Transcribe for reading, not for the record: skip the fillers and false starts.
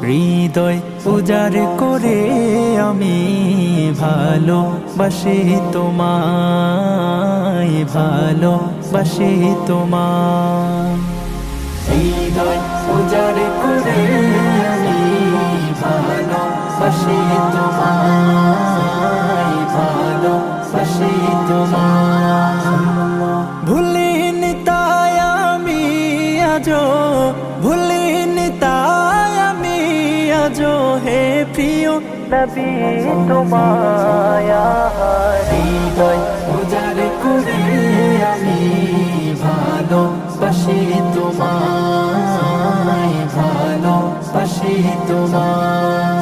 হৃদয় উজাড় করে আমি ভালোবাসি তোমায়, ভালোবাসি তোমায়। হৃদয় উজাড় করে আমি ভালোবাসি তোমায়, ভালোবাসি তোমায়। ভুলিনি তাই আমি আজো, ভুলিনি তাই আমি আজো হে প্রিয় নবী তোমায়। হৃদয় উজাড় করে আমি ভালোবাসি তোমায়, ভালোবাসি তোমায়।